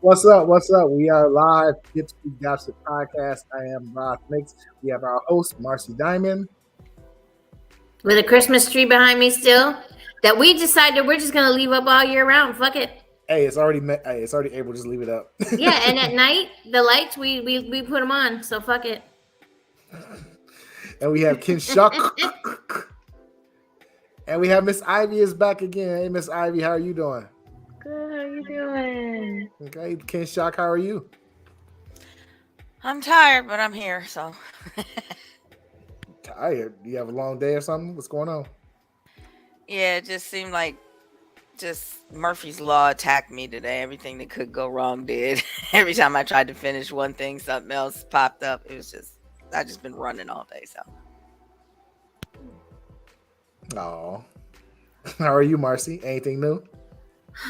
What's up? What's up? We are live. Tipsy Gossip Podcast. I am Ras Mixx. We have our host, Marcy Diamond. With a Christmas tree behind me still. That we decided we're just going to leave up all year round. Fuck it. Hey, it's already April. Just leave it up. Yeah, and at night, the lights, we put them on. So fuck it. And we have Kinshok. And we have Miss Ivy is back again. Hey, Miss Ivy, how are you doing? Good, how you doing? Okay, Kinshok, how are you? I'm tired, but I'm here, so. Tired? Do you have a long day or something? What's going on? Yeah, it just seemed like Murphy's Law attacked me today. Everything that could go wrong did. Every time I tried to finish one thing, something else popped up. It was just, I just been running all day, so. Oh. How are you, Marcy? Anything new?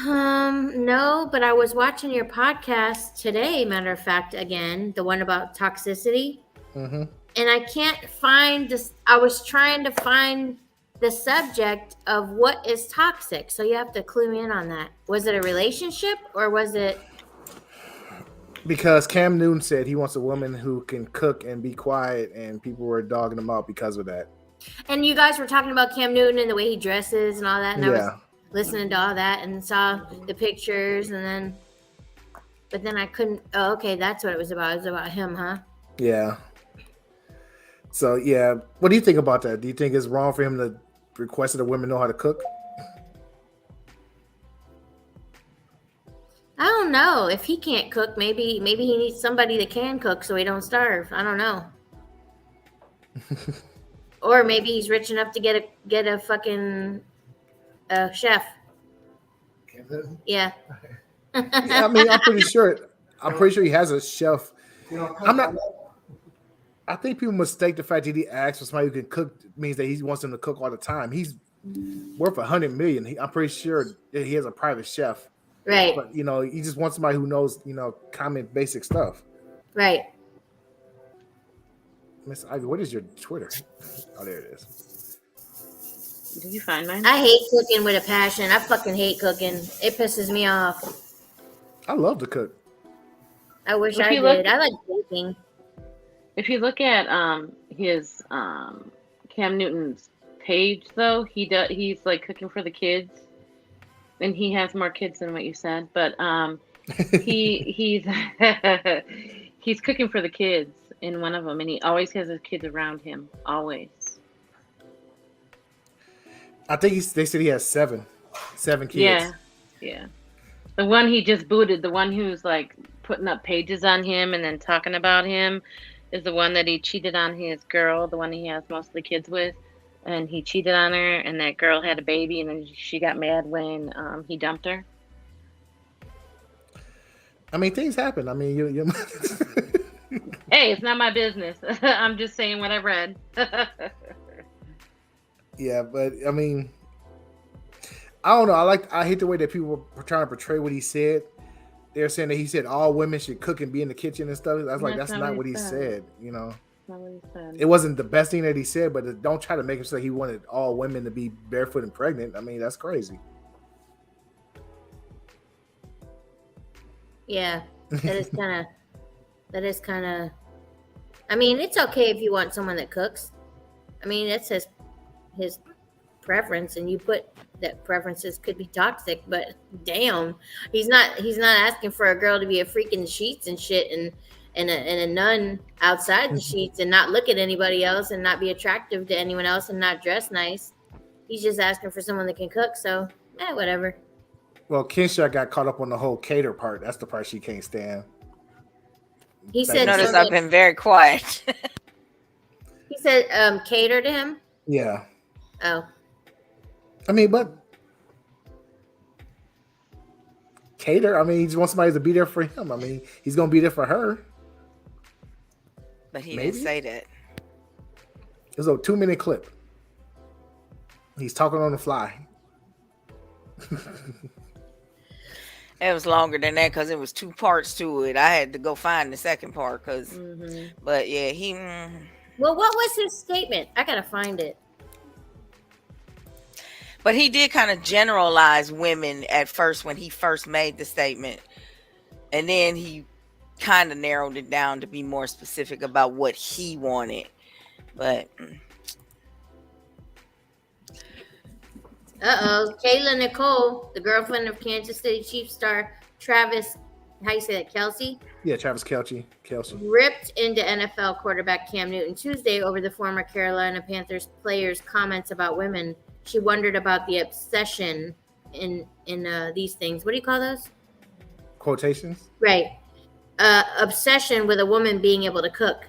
No, but I was watching your podcast today, matter of fact, again, the one about toxicity. Mm-hmm. And I can't find this. I was trying to find the subject of what is toxic. So you have to clue me in on that. Was it a relationship or was it? Because Cam Newton said he wants a woman who can cook and be quiet, and people were dogging him out because of that. And you guys were talking about Cam Newton and the way he dresses and all that. And I was listening to all that and saw the pictures but then I couldn't. Oh, okay. That's what it was about. It was about him, huh? Yeah. So, yeah. What do you think about that? Do you think it's wrong for him to request that women know how to cook? I don't know. If he can't cook, maybe he needs somebody that can cook so he don't starve. I don't know. Or maybe he's rich enough to get a fucking chef. Yeah. Yeah, I mean, I'm pretty sure he has a chef. I think people mistake the fact that he asks for somebody who can cook means that he wants them to cook all the time. He's worth $100 million. I'm pretty sure that he has a private chef. Right. But he just wants somebody who knows, common basic stuff. Right. Miss Ivy, what is your Twitter? Oh, there it is. Did you find mine? I hate cooking with a passion. I fucking hate cooking. It pisses me off. I love to cook. I wish I did. I like baking. If you look at his Cam Newton's page, though, he's like cooking for the kids, and he has more kids than what you said. But he's he's cooking for the kids in one of them, and he always has his kids around him. Always. I think they said he has seven kids. Yeah. The one he just booted, the one who's like putting up pages on him and then talking about him, is the one that he cheated on his girl, the one he has most of the kids with, and he cheated on her, and that girl had a baby, and then she got mad when he dumped her. I mean, things happen. I mean, you Hey, it's not my business. I'm just saying what I read. Yeah, but I mean, I don't know. I hate the way that people were trying to portray what he said. They're saying that he said all women should cook and be in the kitchen and stuff. I was like, that's not what he said. Not what he said. It wasn't the best thing that he said, but don't try to make him say he wanted all women to be barefoot and pregnant. I mean, that's crazy. Yeah, that is kind of. I mean, it's okay if you want someone that cooks. I mean, it's his preference, and you put that preferences could be toxic, but damn, he's not asking for a girl to be a freak in the sheets and shit and a nun outside the sheets and not look at anybody else and not be attractive to anyone else and not dress nice. He's just asking for someone that can cook, so whatever. Well, Kinshok got caught up on the whole cater part. That's the part she can't stand. He said, notice I've been very quiet. He said cater to him? Yeah. Oh. I mean, but cater, I mean, he just wants somebody to be there for him. I mean, he's going to be there for her. But he didn't say that. It's a 2-minute clip. He's talking on the fly. It was longer than that because it was 2 parts to it. I had to go find the second part but yeah, Well, what was his statement? I gotta find it. But he did kind of generalize women at first when he first made the statement. and then he kind of narrowed it down to be more specific about what he wanted. But Kayla Nicole, the girlfriend of Kansas City Chiefs star Travis, how you say that, Kelsey? Yeah, Travis Kelce. Ripped into NFL quarterback Cam Newton Tuesday over the former Carolina Panthers player's comments about women. She wondered about the obsession in these things. What do you call those? Quotations? Right. Obsession with a woman being able to cook.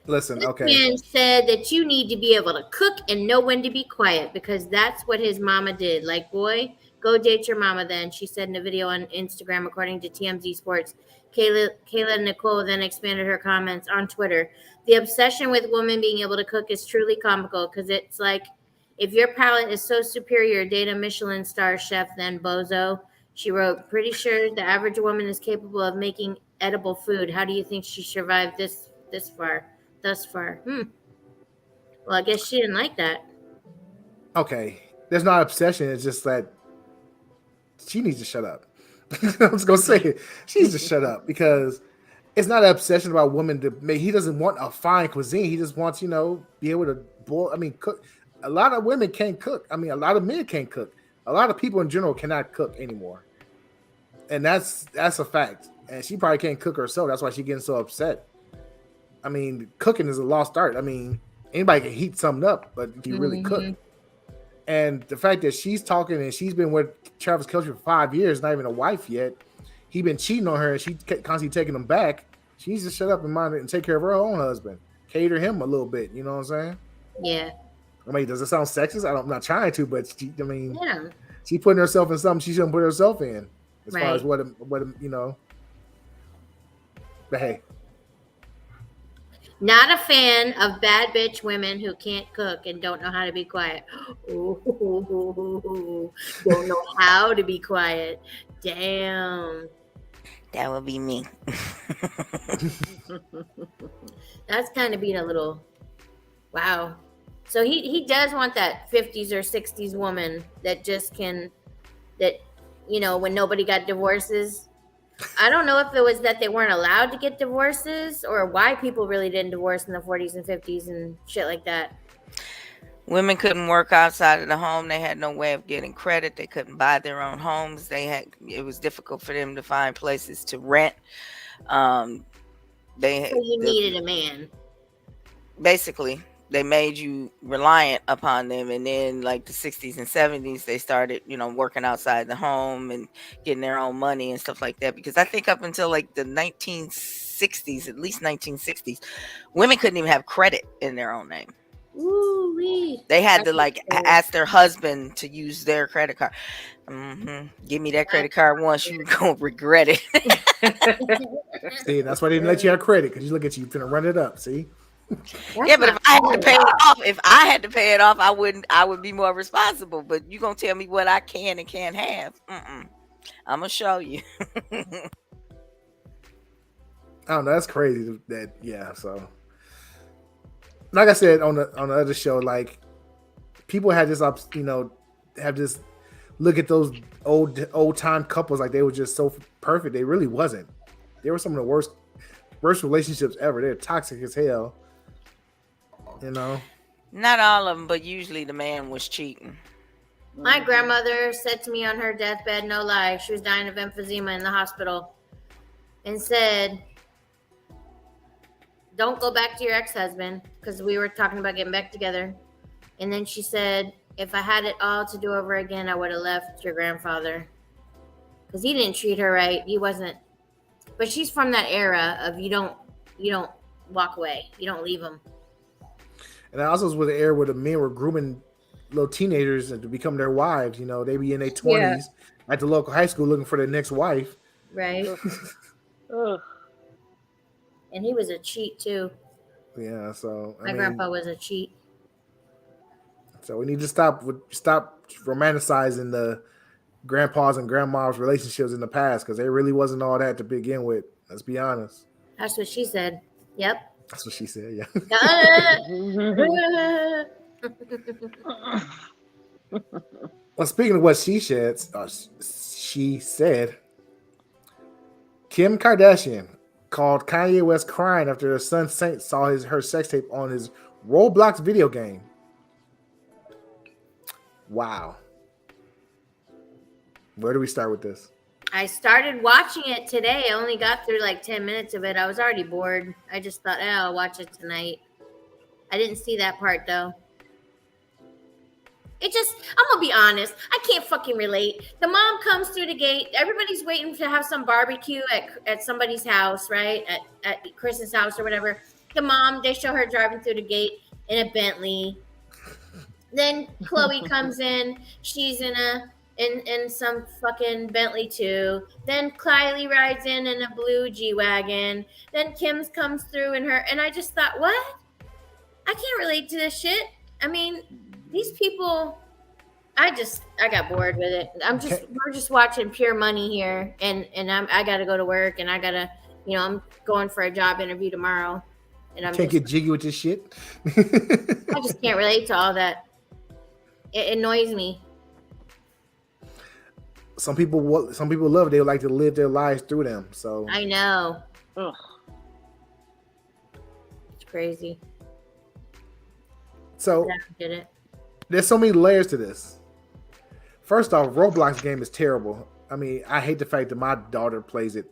Listen, This okay. man said that you need to be able to cook and know when to be quiet because that's what his mama did. Like, boy, go date your mama then, she said in a video on Instagram, according to TMZ Sports. Kayla Nicole then expanded her comments on Twitter. The obsession with women being able to cook is truly comical because it's like, if your palate is so superior, date a Michelin star chef then, bozo. She wrote, pretty sure the average woman is capable of making edible food. How do you think she survived thus far? Well, I guess she didn't like that. Okay. There's not obsession. It's just that she needs to shut up. I was going to say it. She needs to shut up because it's not an obsession about women to make. He doesn't want a fine cuisine. He just wants, be able to boil. I mean, cook. A lot of women can't cook. I mean, a lot of men can't cook. A lot of people in general cannot cook anymore. And that's a fact. And she probably can't cook herself. That's why she's getting so upset. I mean, cooking is a lost art. I mean, anybody can heat something up, but if you really cook. And the fact that she's talking and she's been with Travis Kelce for 5 years, not even a wife yet. He been cheating on her and she constantly taking him back. She needs to shut up and mind it and take care of her own husband. Cater him a little bit. You know what I'm saying? Yeah. I mean, does it sound sexist? I'm not trying to, but yeah. She putting herself in something she shouldn't put herself in. As right. far as what. But hey. Not a fan of bad bitch women who can't cook and don't know how to be quiet. Ooh, don't know how to be quiet. Damn. That would be me. That's kind of being a little, wow. So he does want that 50s or 60s woman that just can, when nobody got divorces. I don't know if it was that they weren't allowed to get divorces or why people really didn't divorce in the 40s and 50s and shit like that. Women couldn't work outside of the home. They had no way of getting credit. They couldn't buy their own homes. It was difficult for them to find places to rent. So you needed a man. Basically, they made you reliant upon them. And then like the 60s and 70s, they started, working outside the home and getting their own money and stuff like that. Because I think up until like the 1960s, at least 1960s, women couldn't even have credit in their own name. Ooh-wee. They had to ask their husband to use their credit card. Give me that credit card once, you're going to regret it. See, that's why they didn't let you have credit, because you look at you finna run it up, see? Yeah, but if I had to pay it off, I would be more responsible. But you gonna tell me what I can and can't have? I'm gonna show you. I don't know. That's crazy. So, like I said on the other show, like people had this have this look at those old time couples like they were just so perfect. They really wasn't. They were some of the worst relationships ever. They're toxic as hell. Not all of them, but usually the man was cheating. My grandmother said to me on her deathbed, no lie, she was dying of emphysema in the hospital, and said, don't go back to your ex-husband, because we were talking about getting back together. And then she said, if I had it all to do over again, I would have left your grandfather, because he didn't treat her right. He wasn't. But she's from that era of you don't walk away, you don't leave them. And I also was with the era where the men were grooming little teenagers to become their wives. They be in their 20s at the local high school looking for their next wife. Right. And he was a cheat too. Yeah, so my grandpa was a cheat. So we need to stop romanticizing the grandpas and grandmas relationships in the past, because they really wasn't all that to begin with. Let's be honest. That's what she said. Yep. That's what she said, yeah. Well, speaking of what she said, Kim Kardashian called Kanye West crying after her son Saint saw her sex tape on his Roblox video game. Wow. Where do we start with this? I started watching it today. I only got through like 10 minutes of it. I was already bored. I just thought, I'll watch it tonight. I didn't see that part though. I'm gonna be honest. I can't fucking relate. The mom comes through the gate. Everybody's waiting to have some barbecue at somebody's house, right? At Chris's house or whatever. The mom, they show her driving through the gate in a Bentley. Then Chloe comes in. She's in some fucking Bentley too. Then Kylie rides in a blue G-Wagon. Then Kim's comes through in her, and I just thought, what? I can't relate to this shit. I mean, these people, I got bored with it. We're just watching pure money here, and I gotta go to work, and I gotta, I'm going for a job interview tomorrow, and I can't get jiggy with this shit. I just can't relate to all that. It annoys me. Some people love it. They would like to live their lives through them. So I know. Ugh. It's crazy. So I don't get it. There's so many layers to this. First off, Roblox game is terrible. I mean, I hate the fact that my daughter plays it.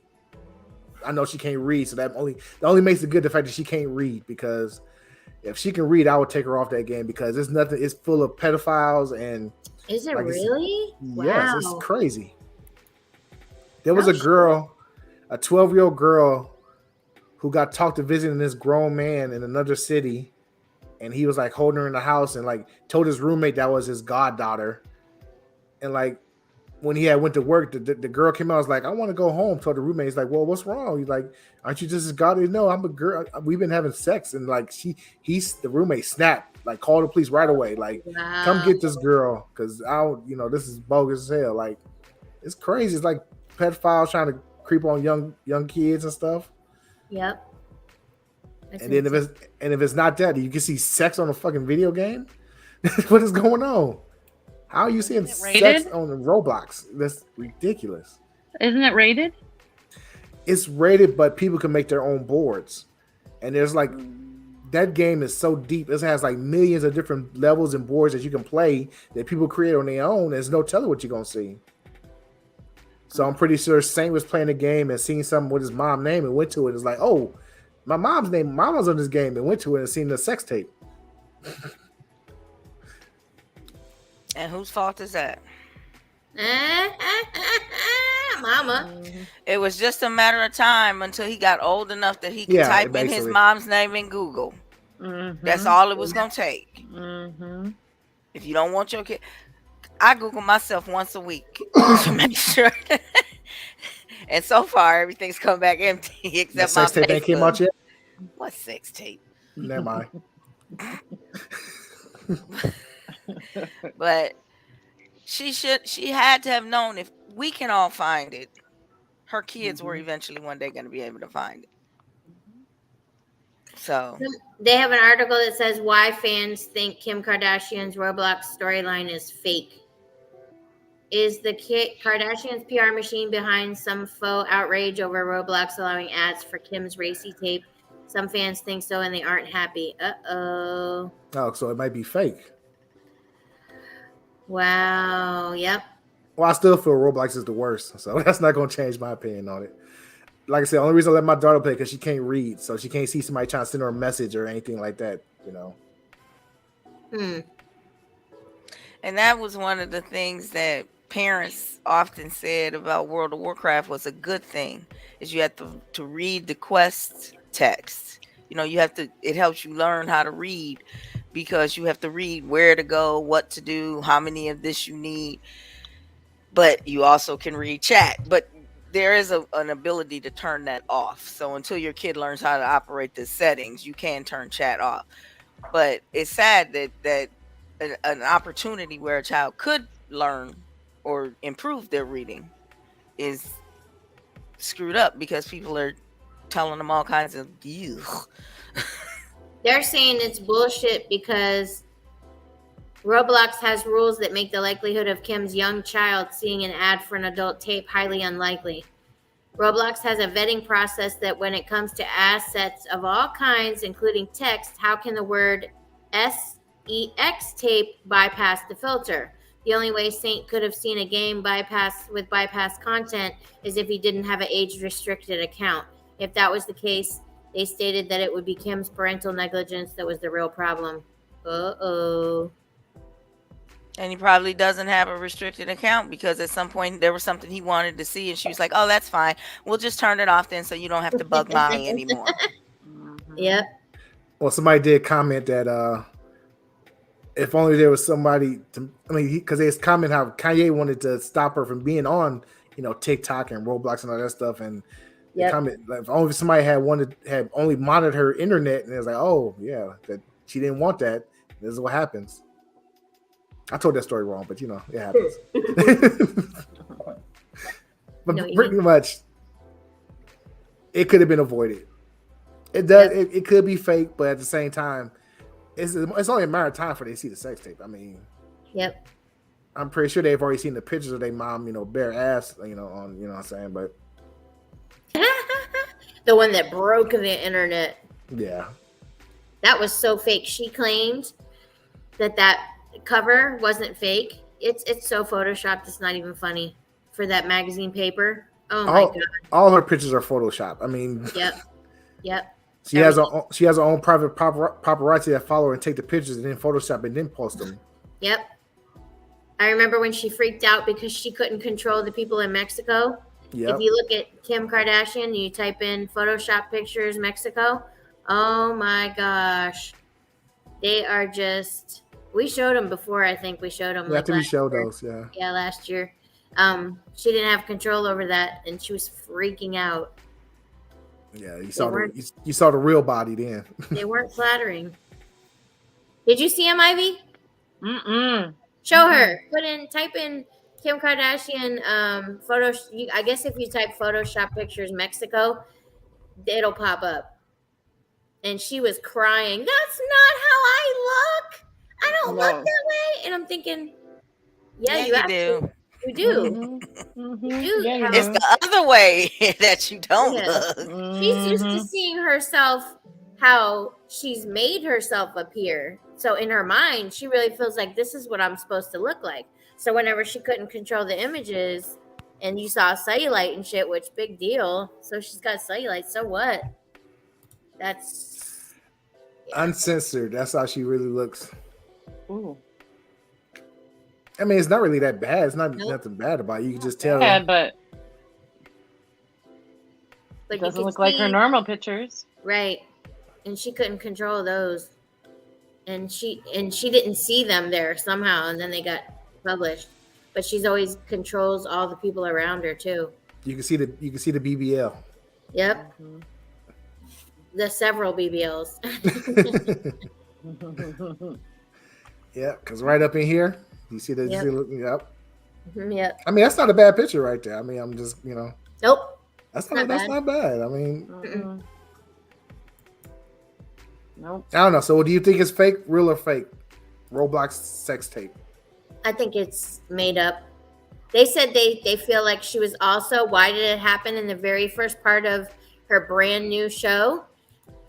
I know she can't read, so that only makes it good the fact that she can't read, because if she can read, I would take her off that game, because it's full of pedophiles and is it really? Yes, wow. it's crazy. There was a girl, a 12-year-old girl, who got talked to visiting this grown man in another city, and he was like holding her in the house and like told his roommate that was his goddaughter. And like when he had went to work, the girl came out and was like, I want to go home. Told the roommate, he's like, well, what's wrong? He's like, aren't you just his goddaughter? No, I'm a girl. We've been having sex. And like the roommate snapped, like called the police right away. Like, wow. Come get this girl, because this is bogus as hell. Like, it's crazy. It's like pedophiles trying to creep on young kids and stuff. Yep. And then if it's not that, you can see sex on a fucking video game. What is going on? How are you seeing sex on Roblox? That's ridiculous. Isn't it rated? It's rated, but people can make their own boards. And there's like, that game is so deep. It has like millions of different levels and boards that you can play that people create on their own. There's no telling what you're gonna see. So I'm pretty sure Saint was playing a game and seeing something with his mom's name and went to it. It's like, oh, my mom's name, mama's on this game, and went to it and seen the sex tape. And whose fault is that? Mama. It was just a matter of time until he got old enough that he could type in his mom's name in Google. Mm-hmm. That's all it was going to take. Mm-hmm. If you don't want your kid, I Google myself once a week to make sure. And so far, everything's come back empty except my sex tape ain't came out yet. What sex tape? Never mind. But she had to have known, if we can all find it, her kids were eventually one day going to be able to find it. So they have an article that says why fans think Kim Kardashian's Roblox storyline is fake. Is the Kardashians' PR machine behind some faux outrage over Roblox allowing ads for Kim's racy tape? Some fans think so, and they aren't happy. Uh-oh. Oh, so it might be fake. Wow. Yep. Well, I still feel Roblox is the worst, so that's not going to change my opinion on it. Like I said, the only reason I let my daughter play because she can't read, so she can't see somebody trying to send her a message or anything like that, And that was one of the things that parents often said about World of Warcraft was a good thing, is you have to read the quest text. It helps you learn how to read, because you have to read where to go, what to do, how many of this you need. But you also can read chat. But there is an ability to turn that off. So until your kid learns how to operate the settings, you can turn chat off. But it's sad that an opportunity where a child could learn or improve their reading is screwed up because people are telling them all kinds of They're saying it's bullshit because Roblox has rules that make the likelihood of Kim's young child seeing an ad for an adult tape highly unlikely. Roblox has a vetting process that when it comes to assets of all kinds, including text, how can the word sex tape bypass the filter? The only way Saint could have seen a game bypass content is if he didn't have an age-restricted account. If that was the case, they stated that it would be Kim's parental negligence that was the real problem. Uh-oh. And he probably doesn't have a restricted account because at some point there was something he wanted to see, and she was like, "Oh, that's fine. We'll just turn it off then, so you don't have to bug mommy anymore." Yep. Well, somebody did comment that if only there was somebody to, I mean, because there's comment how Kanye wanted to stop her from being on, TikTok and Roblox and all that stuff, and Yep. comment like if only somebody had only monitored her internet, and it was like, oh yeah, that she didn't want that. This is what happens. I told that story wrong, but it happens. But pretty much, it could have been avoided. It does. Yep. It could be fake, but at the same time, it's only a matter of time before they see the sex tape. I mean, Yep. I'm pretty sure they've already seen the pictures of their mom, bare ass, on, what I'm saying, but The one that broke the internet. yeah. That was so fake. She claimed that cover wasn't fake. It's so photoshopped. It's not even funny for that magazine paper. Oh my god! All her pictures are photoshopped. I mean, yep. She has her own private paparazzi that follow her and take the pictures and then Photoshop and then post them. Yep. I remember when she freaked out because she couldn't control the people in Mexico. Yep. If you look at Kim Kardashian and you type in Photoshop pictures Mexico, oh my gosh, they are just. We showed them before. I think we showed them. After we showed those, yeah. Yeah, last year. She didn't have control over that, and she was freaking out. Yeah, you saw the real body then. They weren't flattering. Did you see him, Ivy? Mm-mm. Show her. Type in Kim Kardashian photos. I guess if you type Photoshop pictures Mexico, it'll pop up. And she was crying. That's not how I look. I don't look that way. And I'm thinking, yeah, you do. You do. Mm-hmm. You do. Yeah, It's the other way that you don't look. She's used to seeing herself how she's made herself appear. So in her mind, she really feels like this is what I'm supposed to look like. So whenever she couldn't control the images and you saw cellulite and shit, which big deal. So she's got cellulite. So what? That's uncensored. That's how she really looks. Ooh. I mean, it's not really that bad. It's not nothing bad about it. You can just tell. Yeah, but it doesn't look like her normal pictures. Right. And she couldn't control those. And she didn't see them there somehow, and then they got published. But she's always controls all the people around her too. You can see the BBL. Yep. Mm-hmm. The several BBLs. Yeah, because right up in here, you see that. Yep. Yep. Yep. I mean, that's not a bad picture right there. I mean, I'm just Nope. That's not bad. I mean, nope. I don't know. So, do you think it's fake, real, or fake? Roblox sex tape. I think it's made up. They said they feel like she was also. Why did it happen in the very first part of her brand new show?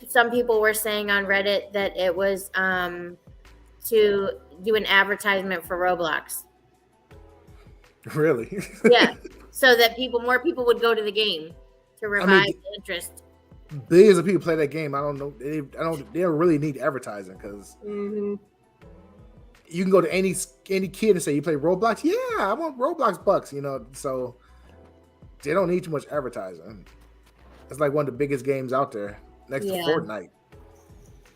Some people were saying on Reddit that it was to do an advertisement for Roblox. Really? Yeah, so that more people would go to the game to revive the interest. Billions of people play that game. I don't know. They don't really need advertising because you can go to any kid and say you play Roblox. Yeah, I want Roblox bucks. So they don't need too much advertising. It's like one of the biggest games out there, next to Fortnite.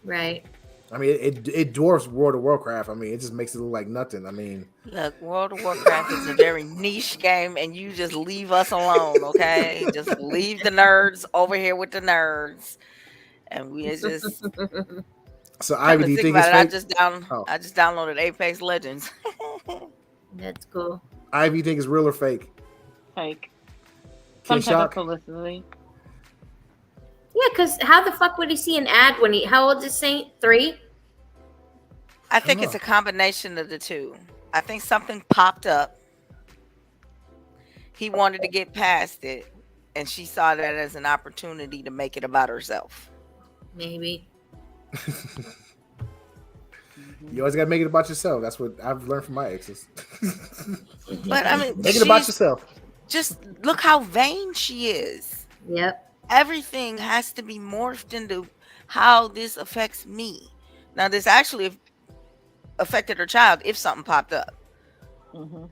Right. I mean, it dwarfs World of Warcraft. I mean, it just makes it look like nothing. I mean, look, World of Warcraft is a very niche game, and you just leave us alone, okay? Just leave the nerds over here with the nerds, and we just. So, Ivy, do you think it's fake? I just downloaded Apex Legends. That's cool. Ivy, you think it's real or fake? Fake. Some type of publicity. Yeah, because how the fuck would he see an ad when how old is Saint? 3? I think it's a combination of the two. I think something popped up. He wanted to get past it. and she saw that as an opportunity to make it about herself. Maybe. You always got to make it about yourself. That's what I've learned from my exes. But I mean, Make it about yourself. Just look how vain she is. Yep. Everything has to be morphed into how this affects me. Now, this actually affected her child if something popped up. Mm-hmm.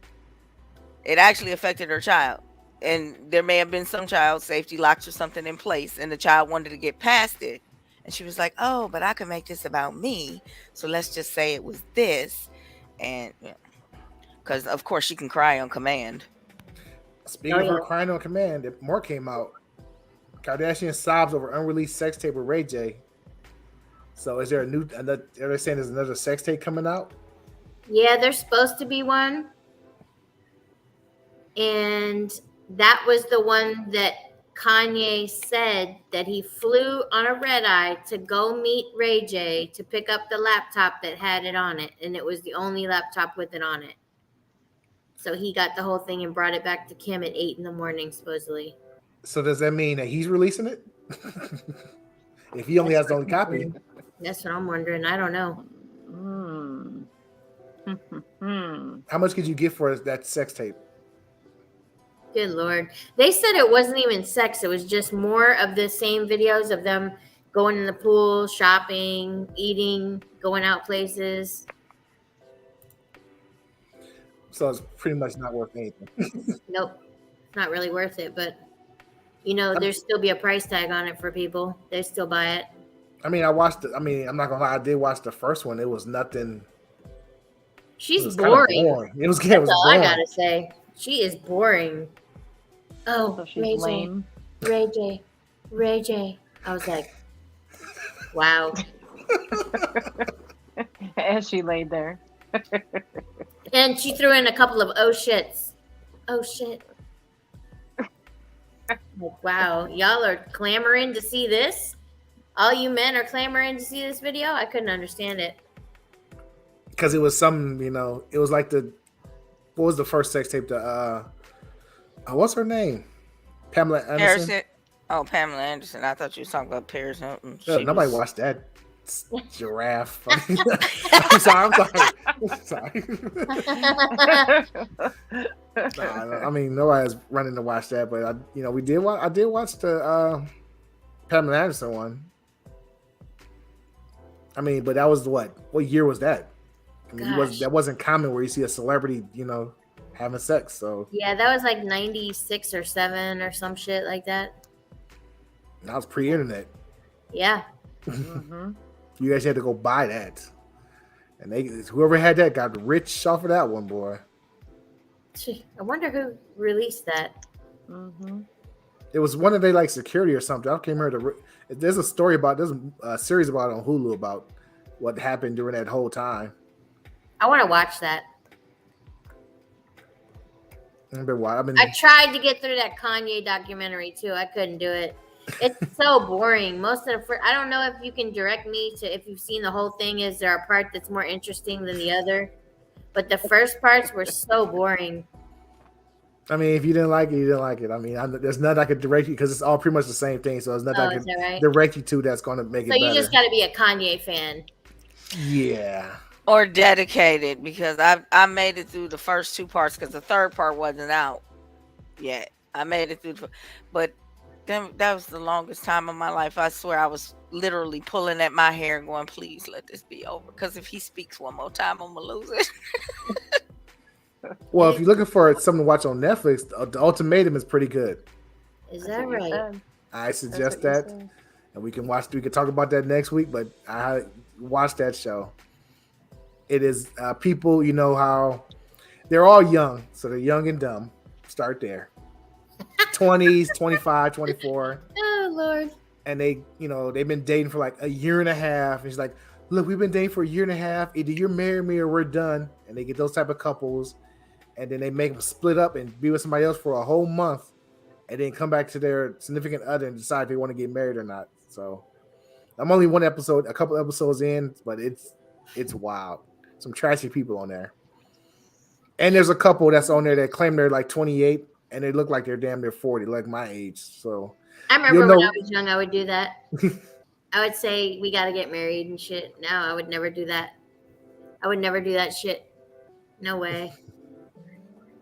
It actually affected her child. And there may have been some child safety locks or something in place, and the child wanted to get past it. And she was like, oh, but I can make this about me. So let's just say it was this. And because, of course, she can cry on command. Speaking of her crying on command, more came out. Kardashian sobs over unreleased sex tape with Ray J. So is there are they saying there's another sex tape coming out? Yeah, there's supposed to be one. And that was the one that Kanye said that he flew on a red eye to go meet Ray J to pick up the laptop that had it on it. And it was the only laptop with it on it. So he got the whole thing and brought it back to Kim at 8 a.m, supposedly. So does that mean that he's releasing it? If he only has the only copy. That's what I'm wondering. I don't know. How much could you get for that sex tape? Good Lord. They said it wasn't even sex. It was just more of the same videos of them going in the pool, shopping, eating, going out places. So it's pretty much not worth anything. Nope. It's not really worth it, but there'd still be a price tag on it for people. They still buy it. I mean, I'm not gonna lie, I did watch the first one. It was nothing. She's boring. It was That's all boring. I gotta say. She is boring. Oh, So she's lame. Ray J. I was like, wow. As she laid there. And she threw in a couple of oh shits. Oh shit. Like, wow, y'all are clamoring to see this? All you men are clamoring to see this video? I couldn't understand it. Because it was something, it was like what was the first sex tape? What's her name? Pamela Anderson? Oh, Pamela Anderson. I thought you was talking about Paris Hilton. Nobody watched that giraffe. I'm sorry. I mean, nobody's running to watch that, but I did watch the Pamela Anderson one. I mean, but that was what year was that? I mean, that wasn't common where you see a celebrity, having sex. So yeah, that was like 96 or 7 or some shit like that. That was pre-internet. Yeah. Mm-hmm. You guys had to go buy that, and whoever had that got rich off of that one, boy. I wonder who released that. Mm-hmm. It was one of they security or something. I can't remember. There's a story there's a series about it on Hulu about what happened during that whole time. I want to watch that. I tried to get through that Kanye documentary too. I couldn't do it. It's so boring. Most of I don't know if you can direct me to if you've seen the whole thing. Is there a part that's more interesting than the other? But the first parts were so boring. I mean, if you didn't like it, you didn't like it. I mean, there's nothing I could direct you because it's all pretty much the same thing. So there's nothing I could direct you to that's going to make it better. So you just got to be a Kanye fan. Yeah. Or dedicated, because I made it through the first 2 parts because the third part wasn't out yet. I made it through, but then that was the longest time of my life. I swear I was literally pulling at my hair and going, please let this be over. Because if he speaks one more time, I'm going to lose it. Well, if you're looking for something to watch on Netflix, The Ultimatum is pretty good. Is that right? I suggest that. And we can talk about that next week, but I watched that show. It is people, how they're all young. So they're young and dumb. Start there. 20s, 25, 24. Oh, Lord. And they've been dating for a year and a half. And he's like, look, we've been dating for a year and a half. Either you're marrying me or we're done. And they get those type of couples. And then they make them split up and be with somebody else for a whole month. And then come back to their significant other and decide if they want to get married or not. So I'm only a couple episodes in, but it's wild. Some trashy people on there. And there's a couple that's on there that claim they're 28 and they look like they're damn near 40, like my age. So I you'll remember when I know. was young, I would do that. I would say we got to get married and shit. No, I would never do that. I would never do that shit. No way.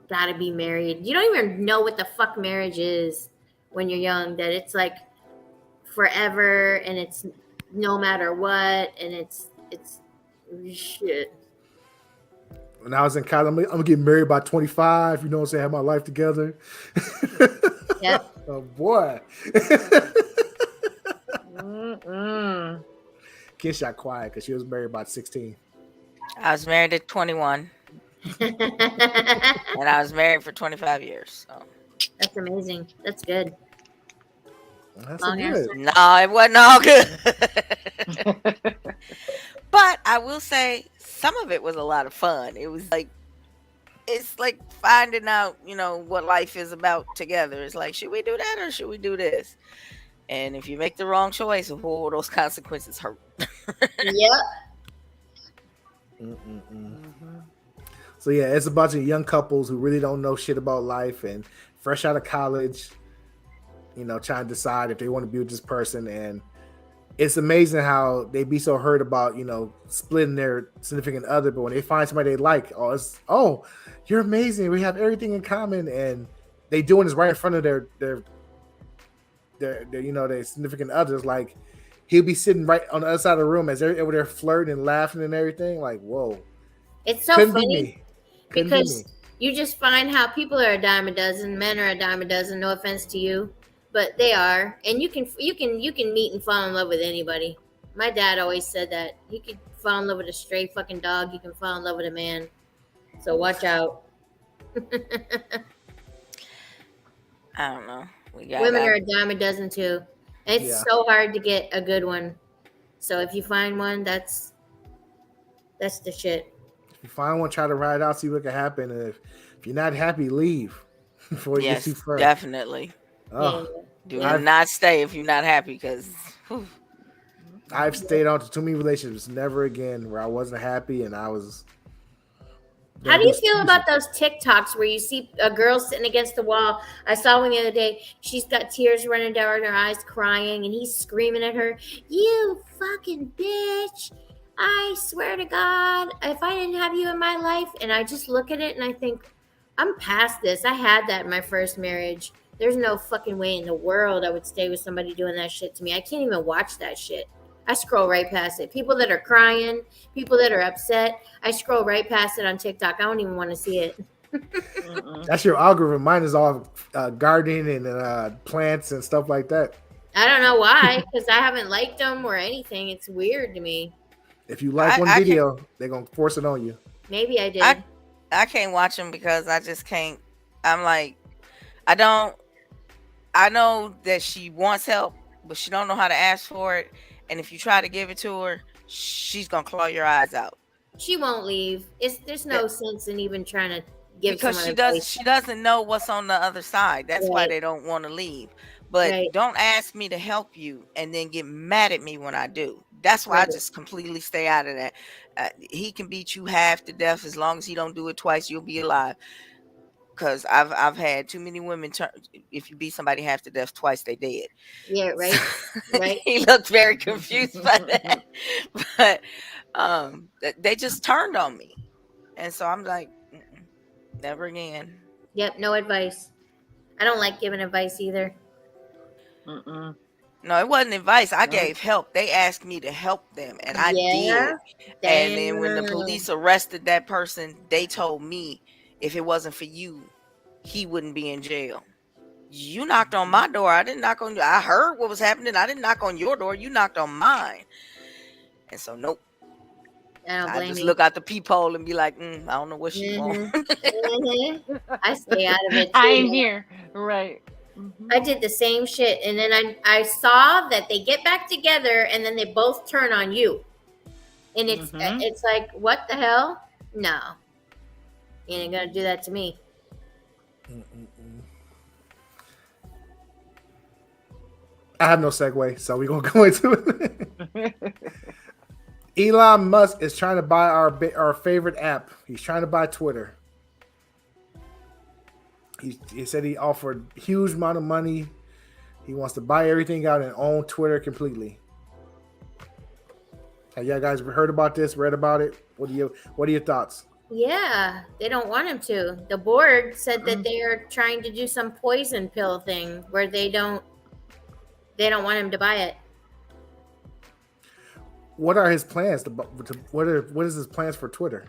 Gotta be married. You don't even know what the fuck marriage is when you're young. That it's like forever and it's no matter what, and it's shit. When I was in college, I'm gonna get married by 25. You know what I'm saying? Have my life together. Yep. Oh boy. Kinshok quiet because she was married by 16. I was married at 21, and I was married for 25 years. So. That's amazing. That's good. That's Long good. answer. No, it wasn't all good. But I will say some of it was a lot of fun. It was like it's like finding out, what life is about together. It's like, should we do that or should we do this? And if you make the wrong choice, those consequences hurt. Yep. So yeah, it's a bunch of young couples who really don't know shit about life and fresh out of college, trying to decide if they want to be with this person. And it's amazing how they be so hurt about, splitting their significant other, but when they find somebody they like, you're amazing. We have everything in common, and they doing this right in front of their significant others. Like he'll be sitting right on the other side of the room as they're over there flirting and laughing and everything. Like, whoa. It's so Couldn't be funny me. Couldn't be because me. you just find how people are a dime a dozen, men are a dime a dozen. No offense to you, but they are, and you can meet and fall in love with anybody. My dad always said that you could fall in love with a stray fucking dog. You can fall in love with a man. So watch out. I don't know. Women are a dime a dozen too. And it's so hard to get a good one. So if you find one, that's the shit. If you find one, try to ride out, see what can happen. And if you're not happy, leave before it gets too far. Definitely. Oh, Do not stay if you're not happy because I've stayed on to too many relationships, never again, where I wasn't happy and I was. How do you feel about those TikToks where you see a girl sitting against the wall? I saw one the other day. She's got tears running down her eyes, crying, and he's screaming at her, "You fucking bitch. I swear to God, if I didn't have you in my life," and I just look at it and I think, I'm past this. I had that in my first marriage. There's no fucking way in the world I would stay with somebody doing that shit to me. I can't even watch that shit. I scroll right past it. People that are crying, people that are upset, I scroll right past it on TikTok. I don't even want to see it. That's your algorithm. Mine is all gardening and plants and stuff like that. I don't know why, because I haven't liked them or anything. It's weird to me. If you like one video, they're going to force it on you. Maybe I did. I can't watch them because I just can't. I'm like, I know that she wants help, but she don't know how to ask for it. And if you try to give it to her, she's going to claw your eyes out. She won't leave. There's no sense in even trying to give because someone she doesn't know what's on the other side. That's why they don't want to leave. But don't ask me to help you and then get mad at me when I do. That's why I just completely stay out of that. He can beat you half to death as long as he don't do it twice. You'll be alive. Because I've had too many women turn. If you beat somebody half to death twice, they dead. Yeah, right. Right. He looked very confused by that, but they just turned on me, and so I'm like, never again. Yep, no advice. I don't like giving advice either. No, it wasn't advice. I gave help. They asked me to help them, and I did. Damn. And then when the police arrested that person, they told me, if it wasn't for you, he wouldn't be in jail. You knocked on my door. I didn't knock on you. I heard what was happening. I didn't knock on your door. You knocked on mine. And so, nope. I just look out the peephole and be like, I don't know what she wants. I stay out of it too. I am here. Right. I did the same shit. And then I saw that they get back together and then they both turn on you. And it's like, what the hell? No. You ain't gonna do that to me. I have no segue, so we're gonna go into it. Elon Musk is trying to buy our favorite app. He's trying to buy Twitter. He said he offered huge amount of money. He wants to buy everything out and own Twitter completely. Have y'all guys heard about this? Read about it? What are your thoughts? Yeah, they don't want him to. The board said that they are trying to do some poison pill thing where they don't want him to buy it. What are his plans? What is his plans for Twitter?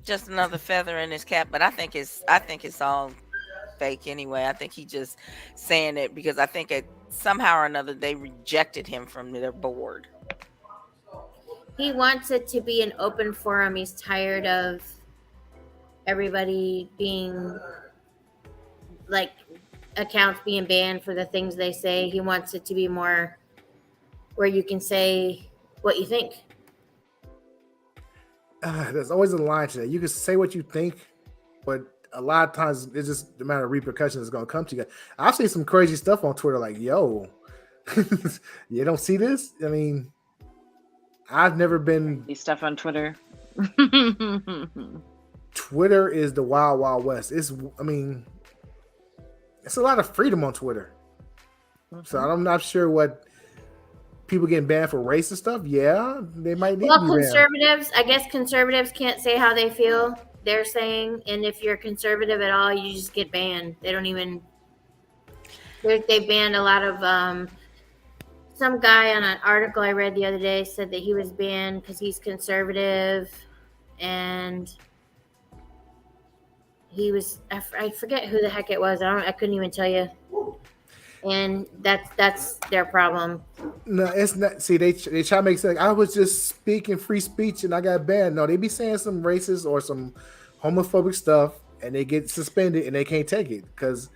Just another feather in his cap, but I think it's all fake anyway. I think he just saying it because I think somehow or another they rejected him from their board. He wants it to be an open forum. He's tired of everybody being like accounts being banned for the things they say. He wants it to be more where you can say what you think. There's always a line to that. You can say what you think, but a lot of times it's just the amount of repercussions that's going to come to you. I've seen some crazy stuff on Twitter like, yo, you don't see this? I mean, I've never been... stuff on Twitter. Twitter is the wild, wild west. It's a lot of freedom on Twitter. Mm-hmm. So I'm not sure what... People getting banned for racist stuff, yeah, they might need to be conservatives. I guess conservatives can't say how they feel. They're saying, and if you're conservative at all, you just get banned. They don't even. They banned a lot of. Some guy on an article I read the other day said that he was banned because he's conservative, and he was. I forget who the heck it was. I couldn't even tell you. And that's their problem. No, it's not. See, they try to make it like I was just speaking free speech and I got banned. No, they be saying some racist or some homophobic stuff and they get suspended and they can't take it because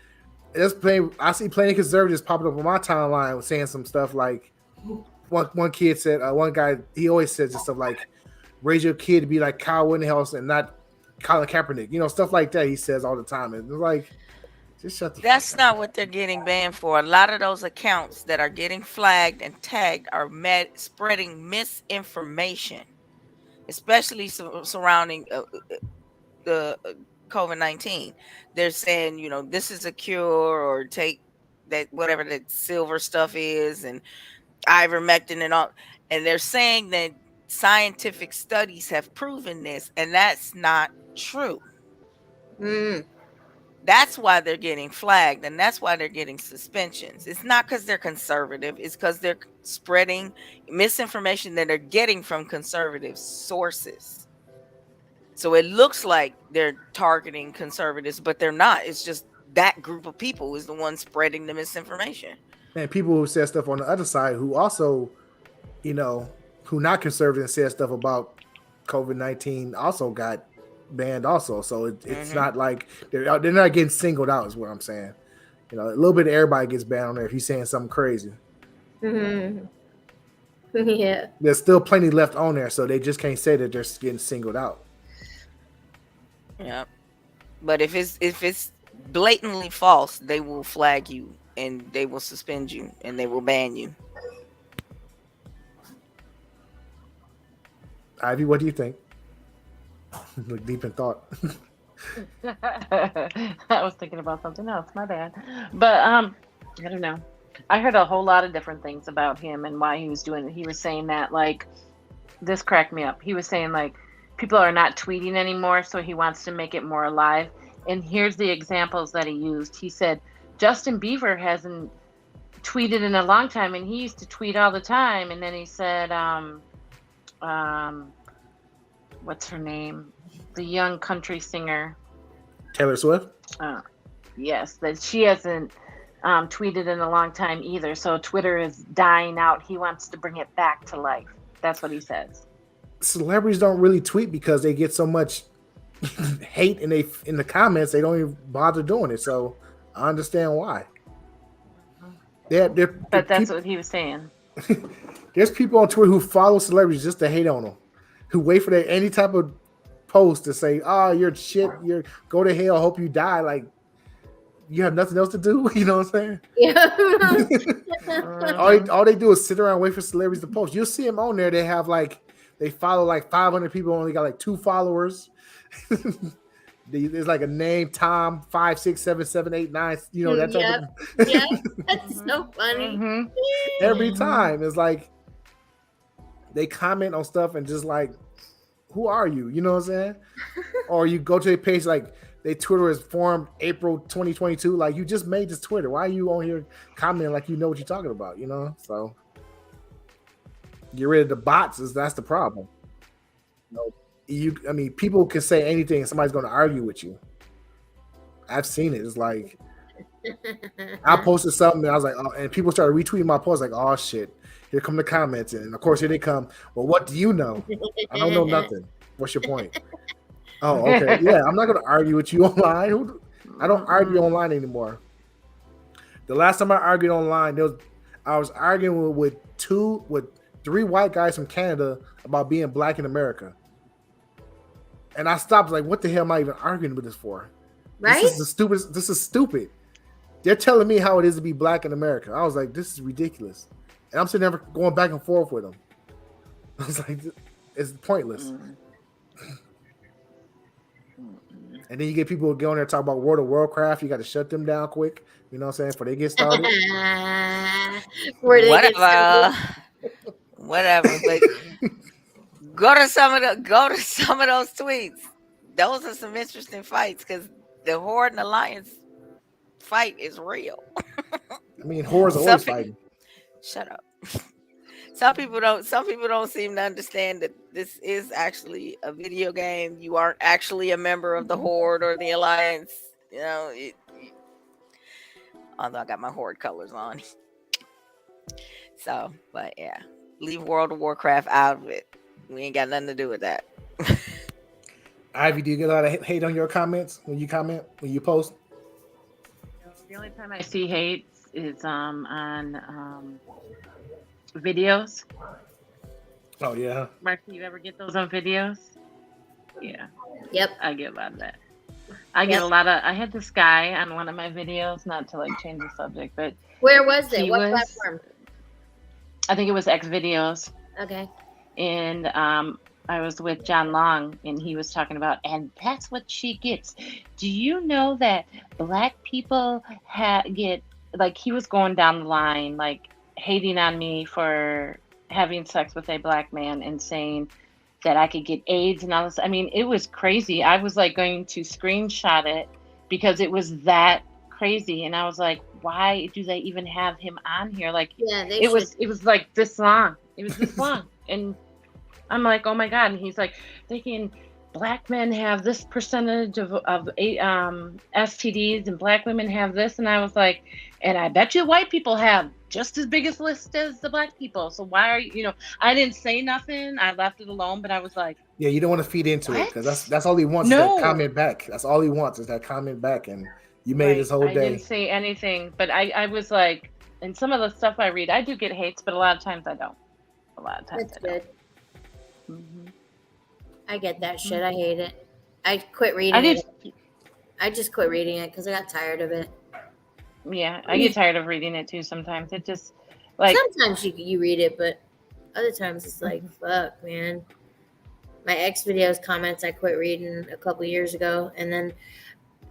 I see plenty of conservatives popping up on my timeline saying some stuff like one kid said one guy he always says stuff like raise your kid to be like Kyle Whittenhouse and not Colin Kaepernick, stuff like that. He says all the time and it's like. That's not what they're getting banned for. A lot of those accounts that are getting flagged and tagged are spreading misinformation, especially surrounding the COVID-19. They're saying, this is a cure or take that whatever that silver stuff is and ivermectin and all. And they're saying that scientific studies have proven this, and that's not true. That's why they're getting flagged and that's why they're getting suspensions. It's not because they're conservative. It's because they're spreading misinformation that they're getting from conservative sources. So it looks like they're targeting conservatives, but they're not. It's just that group of people is the one spreading the misinformation. And people who said stuff on the other side who also, who not conservative and said stuff about COVID-19 also got banned also, so it's not like they're not getting singled out is what I'm saying. A little bit of everybody gets banned on there if you're saying something crazy. Yeah, there's still plenty left on there, so they just can't say that they're getting singled out. Yeah, but if it's blatantly false, they will flag you and they will suspend you and they will ban you. Ivy, what do you think? Look deep in thought. I was thinking about something else. My bad. But I don't know. I heard a whole lot of different things about him and why he was doing it. He was saying that this cracked me up. He was saying people are not tweeting anymore, so he wants to make it more alive. And here's the examples that he used. He said Justin Bieber hasn't tweeted in a long time, and he used to tweet all the time. And then he said, what's her name? The young country singer. Taylor Swift? Yes, that she hasn't tweeted in a long time either. So Twitter is dying out. He wants to bring it back to life. That's what he says. Celebrities don't really tweet because they get so much hate in the comments. They don't even bother doing it. So I understand why. But that's what he was saying. There's people on Twitter who follow celebrities just to hate on them. Who wait for any type of post to say, you're shit, go to hell, hope you die. Like, you have nothing else to do? You know what I'm saying? Yeah. all they do is sit around and wait for celebrities to post. You'll see them on there. They have they follow 500 people, only got 2 followers. There's like a name, Tom 5677889. You know that type Yep. of. Yep. That's so funny. Mhm. Every time it's like they comment on stuff and just like, who are you? You know what I'm saying? Or you go to their page like their Twitter is formed April 2022. Like you just made this Twitter. Why are you on here commenting like you know what you're talking about? You know, so get rid of the bots. That's the problem. I mean, people can say anything and somebody's going to argue with you. I've seen it. It's like I posted something and I was like, oh, and people started retweeting my post like, oh shit, here come the comments, and of course here they come. Well, what do you know? I don't know nothing. What's your point? Oh, okay, yeah, I'm not going to argue with you online. I don't argue online anymore. The last time I argued online, I was arguing with three white guys from Canada about being black in America. And I stopped like, what the hell am I even arguing with this for? Right? This is stupid. They're telling me how it is to be black in America. I was like, this is ridiculous. And I'm sitting there going back and forth with them. I was like, it's pointless. And then you get people who go on there and talk about World of Warcraft. You got to shut them down quick. You know what I'm saying? Before they get started. Whatever. But go to some of those tweets. Those are some interesting fights because the Horde and Alliance fight is real. I mean, Horde's always fighting. Shut up. Some people don't seem to understand that this is actually a video game. You aren't actually a member of the Horde or the Alliance. You know, although I got my Horde colors on. So, but yeah, leave World of Warcraft out of it. We ain't got nothing to do with that. Ivy, do you get a lot of hate on your comments when you post? The only time I see hate is on videos. Oh yeah. Marcy, you ever get those on videos? Yeah. Yep. I get a lot of that. I had this guy on one of my videos, not to like change the subject, but where was it? What platform? I think it was X Videos. Okay. And I was with John Long, and he was talking about, and that's what she gets. Do you know that black people get, like, he was going down the line, like, hating on me for having sex with a black man and saying that I could get AIDS and all this. I mean, it was crazy. I was, like, going to screenshot it because it was that crazy. And I was like, why do they even have him on here? Like, yeah, it was like this long. It was this long. And I'm like, oh my God. And he's like, black men have this percentage of STDs and black women have this. And I was like, and I bet you white people have just as big a list as the black people. So why are you, I didn't say nothing. I left it alone, but I was like, yeah, you don't want to feed into it because that's all he wants is that comment back. That's all he wants is that comment back. And you made this whole day. I didn't say anything, but I was like, and some of the stuff I read, I do get hates, but a lot of times I don't. A lot of times that's I good. don't. Mm-hmm. I get that shit. I hate it. I quit reading it. I just quit reading it because I got tired of it. Yeah, I get tired of reading it too sometimes. It just, like... Sometimes you read it, but other times it's like, fuck, man. My X Videos comments I quit reading a couple years ago. And then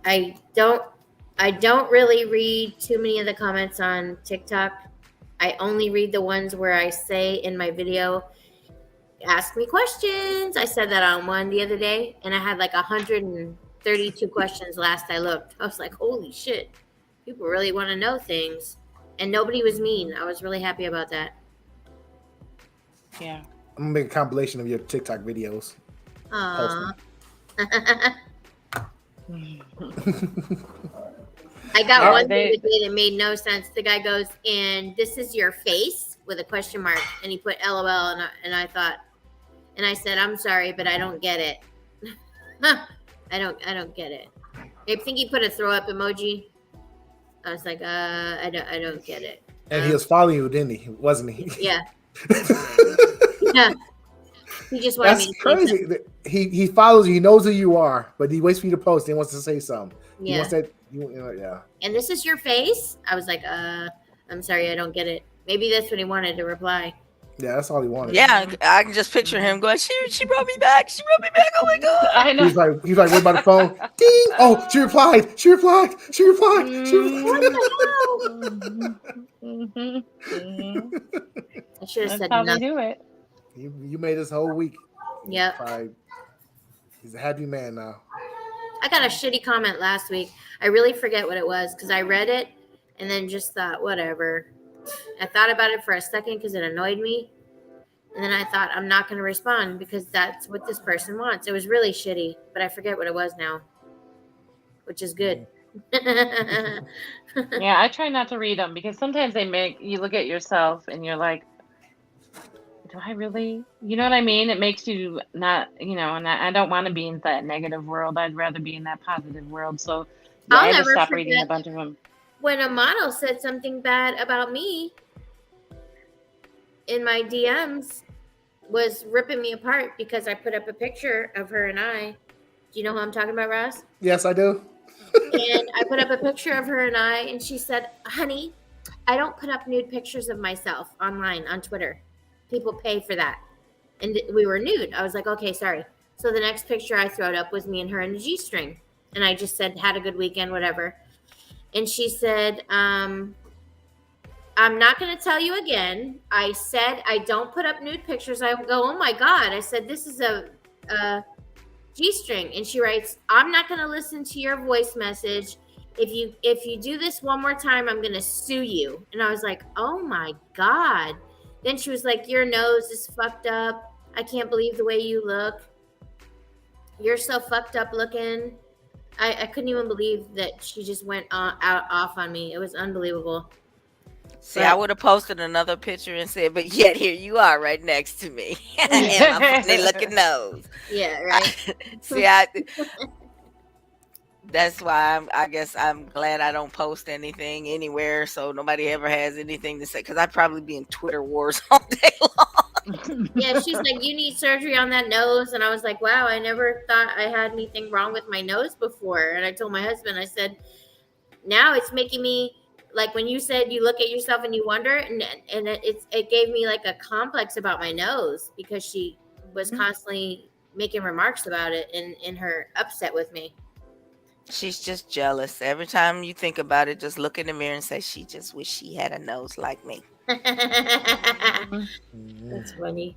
I don't really read too many of the comments on TikTok. I only read the ones where I say in my video, ask me questions. I said that on one the other day, and I had like 132 questions last I looked. I was like, holy shit. People really want to know things. And nobody was mean. I was really happy about that. Yeah. I'm going to make a compilation of your TikTok videos. Aww. I got one the other day that made no sense. The guy goes, and this is your face with a question mark. And he put LOL. And I thought, and I said, I'm sorry, but I don't get it. I don't get it. I think he put a throw up emoji. I was like, I don't get it. And he was following you, didn't he? Wasn't he? Yeah. Yeah. He just wanted me to crazy. He follows you. He knows who you are, but he waits for you to post. He wants to say something. Yeah. He wants that. Yeah. And this is your face? I was like, I'm sorry, I don't get it. Maybe that's what he wanted to reply. Yeah, that's all he wanted. Yeah, I can just picture him going, she brought me back. She brought me back. Oh my God. I know. He's like, right by the phone. Ding! Oh, she replied. She replied. She replied. She replied. I should have That's said how they nothing. do it. You made this whole week. Yep. He's a happy man now. I got a shitty comment last week. I really forget what it was because I read it and then just thought, whatever. I thought about it for a second because it annoyed me. And then I thought, I'm not going to respond because that's what this person wants. It was really shitty, but I forget what it was now, which is good. Yeah, I try not to read them because sometimes they make you look at yourself and you're like, do I really? You know what I mean? It makes you not, and I don't want to be in that negative world. I'd rather be in that positive world. So yeah, I'll I just never stopped reading a forget bunch of them. when a model said something bad about me in my DMs, was ripping me apart because I put up a picture of her and I. Do you know who I'm talking about, Ross? Yes, I do. And I put up a picture of her and I, and she said, honey, I don't put up nude pictures of myself online on Twitter. People pay for that. And we were nude. I was like, okay, sorry. So the next picture I throwed up was me and her in a G-string. And I just said, had a good weekend, whatever. And she said, I'm not going to tell you again. I said, I don't put up nude pictures. I go, oh my God. I said, this is a G-string. And she writes, I'm not going to listen to your voice message. If you do this one more time, I'm going to sue you. And I was like, oh my God. Then she was like, your nose is fucked up. I can't believe the way you look. You're so fucked up looking. I couldn't even believe that she just went off on me. It was unbelievable. See, I would have posted another picture and said, but yet here you are right next to me. And my funny looking nose. Yeah, right. See, that's why I guess I'm glad I don't post anything anywhere, so nobody ever has anything to say. Because I'd probably be in Twitter wars all day long. Yeah, she's like, you need surgery on that nose. And I was like, wow, I never thought I had anything wrong with my nose before. And I told my husband, I said, now it's making me, like when you said you look at yourself and you wonder, and it gave me like a complex about my nose because she was constantly making remarks about it and her upset with me. She's just jealous. Every time you think about it, just look in the mirror and say, she just wish she had a nose like me. That's funny.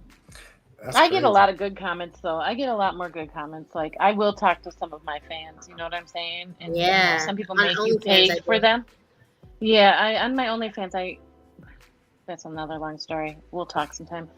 I get a lot of good comments, though. I get a lot more good comments. Like, I will talk to some of my fans. You know what I'm saying? And yeah. some people On make you OnlyFans, pay for them. Yeah, on my OnlyFans, that's another long story. We'll talk sometime.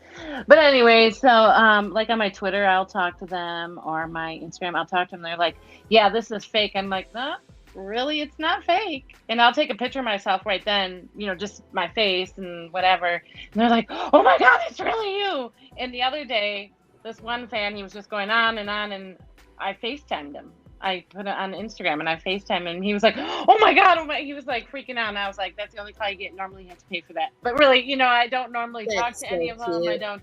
But anyway, so like on my Twitter, I'll talk to them, or my Instagram, I'll talk to them. They're like, yeah, this is fake. I'm like, no, really, it's not fake. And I'll take a picture of myself right then, just my face and whatever. And they're like, oh my God, it's really you. And the other day, this one fan, he was just going on, and I FaceTimed him. I put it on Instagram and I FaceTime him, and he was like, oh my God, he was like freaking out. And I was like, that's the only call you get. Normally you have to pay for that. But really, I don't normally talk to any of them. I don't.